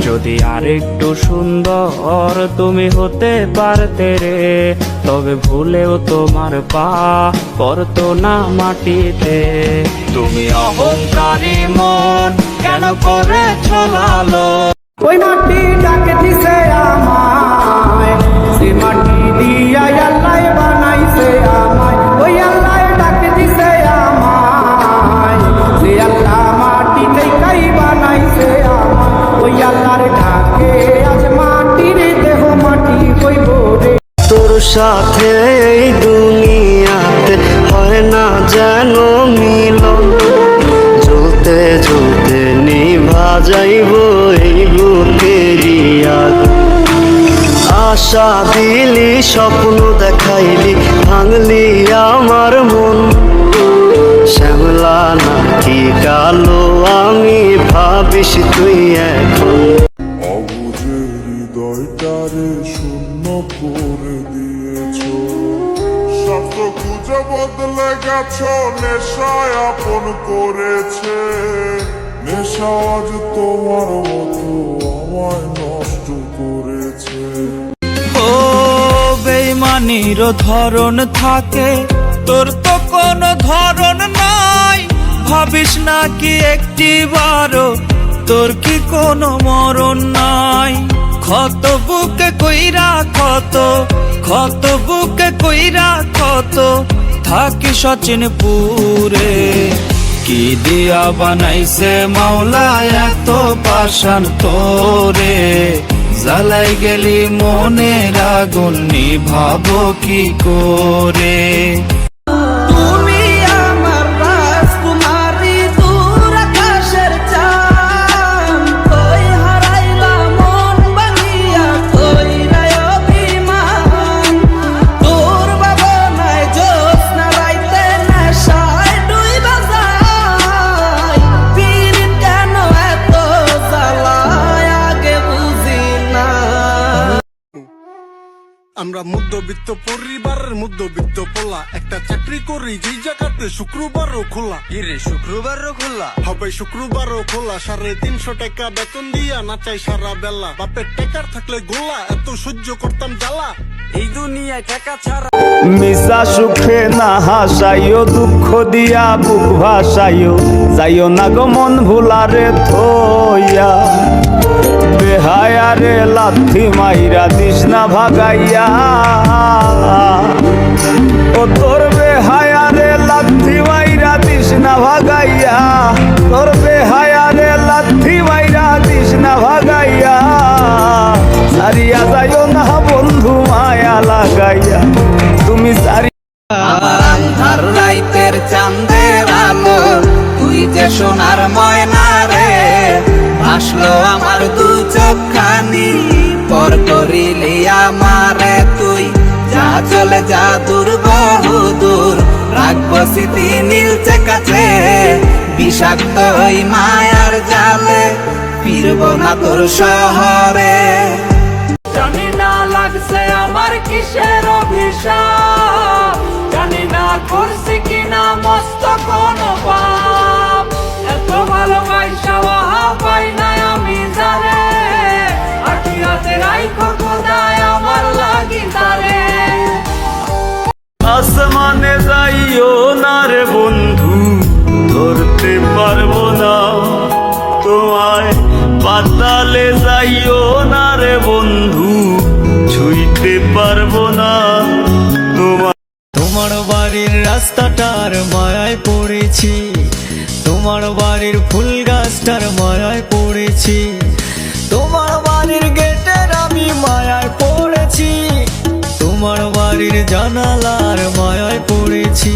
যদি আরেকটু সুন্দর তুমি হতে পারতে রে, তবে ভুলেও তোমার পা পড়তো না মাটিতে। তুমি অহংকারী মন কেন করেছ লালো? ওই মাটি ডাকে দিছে আমায়, সে মাটি দিয়া আল্লাহ বানাইছে আমায়। ওই আল্লাহ ডাকে দিছে আমায়, সে আল্লাহ মাটি থেকেই বানাইছে আমায়। ওই আল্লাহর ডাকে আজ মাটির দেহ মাটি হইব রে। তোর সাথে এই দুনিয়াতে হয় না যেন মিলন, জ্বলতে জ্বলতে নিভা যাইব এই বুকেরই আগুন। আশা দিলি স্বপ্ন দেখাইলি ভাঙলি আমার মন, শ্যামলা নাকি কালো আমি ভাবিস তুই এখন। অবুঝে হৃদয়টারে শূন্য করে দিয়েছ, স্বার্থ খুঁজে বদলে গেছ, নেশায় আপন করেছে। নেশা আজ তোমার মতো আমায় নষ্ট করেছে। ও বেইমানির ধরন থাকে, তোর তো কোনো ধরন নাই। ভাবিস নাকি একটিবারও তোর কি কোনো মরণ নাই? ক্ষত বুকে কইরা ক্ষত বুকে কইরা ক্ষত থাকি সচিনপুরে। কি দিয়া বানাইছে মাওলা এত পাষাণ তোরে, জ্বালাই গেলি মনের আগুন নিভাবো কি করে? তুমি আমার রাজকুমারী, দূর আকাশের চাঁদ। কই হারাইলা মন ভাঙিয়া, কইরা অভিমান। তোর ভাবনায় জ্যোৎস্না রাইতে নেশায় ডুইবা যায়। পীড়িত কেন এত জ্বালায় আগে বুঝি না। আমরা মধ্যবিত্ত পরিবারের মধ্যবিত্ত পোলা, একটা চাকরি করি যেই জায়গাতে শুক্রবারও খোলা। শুক্রবারও খোলা হবে শুক্রবারও খোলা, 350 টাকা বেতন দিয়া নাচাই সারা বেলা। বাপের টেকার থাকলে গোলা, এত সহ্য করতাম জ্বালা। এই দুনিয়ায় টাকা ছাড়া মিশা সুখে না হাসাইও, দুঃখ দিয়া বুক ভাসাইও। যাইও না গো মন ভুলারে থইয়া, বেহায়ারে লাথি মাইরা দিস না ভাগাইয়া। ও তোর বেহায়ারে লাথি মাইরা দিস না ভাগাইয়া, তোর বেহায়ারে লাথি মাইরা দিস না ভাগাইয়া। সারিয়া যাইও না বন্ধু মায়া লাগাইয়া, তুমি সারি আমার আন্ধার রাইতের চাঁদের আলো, তুই যে সোনার ময়না রে। আসলো আমার দু চোখখানি, পর করিলি আমারে তুই। যা চলে যা দূর বহু দূর, রাখবো স্মৃতি নীলচে কাছে। বিষাক্ত ওই মায়ার জালে ফিরবো না তোর শহরে। জানি না লাগছে আমার কিসের অভিশাপ, জানি না করছি কিনা মস্ত কোনো পাপ। এত ভালোবাসা পাই না আমি জানে, আখিরাতে রাইখো খোদায় আমার লাগি তারে। আসমানে যাইও না রে বন্ধু, ধরতে পারবো না তোমায়। পাতালে যাইও না রে বন্ধু, ছুঁইতে পারবো না তোমায়। তোমার বাড়ির রাস্তাটার মায়ায় পড়েছি, তোমার বাড়ির ফুল গাছটার মায়ায় পড়েছি। তোমার বাড়ির গেটের আমি মায়ায় পড়েছি, তোমার বাড়ির জানালার মায়ায় পড়েছি।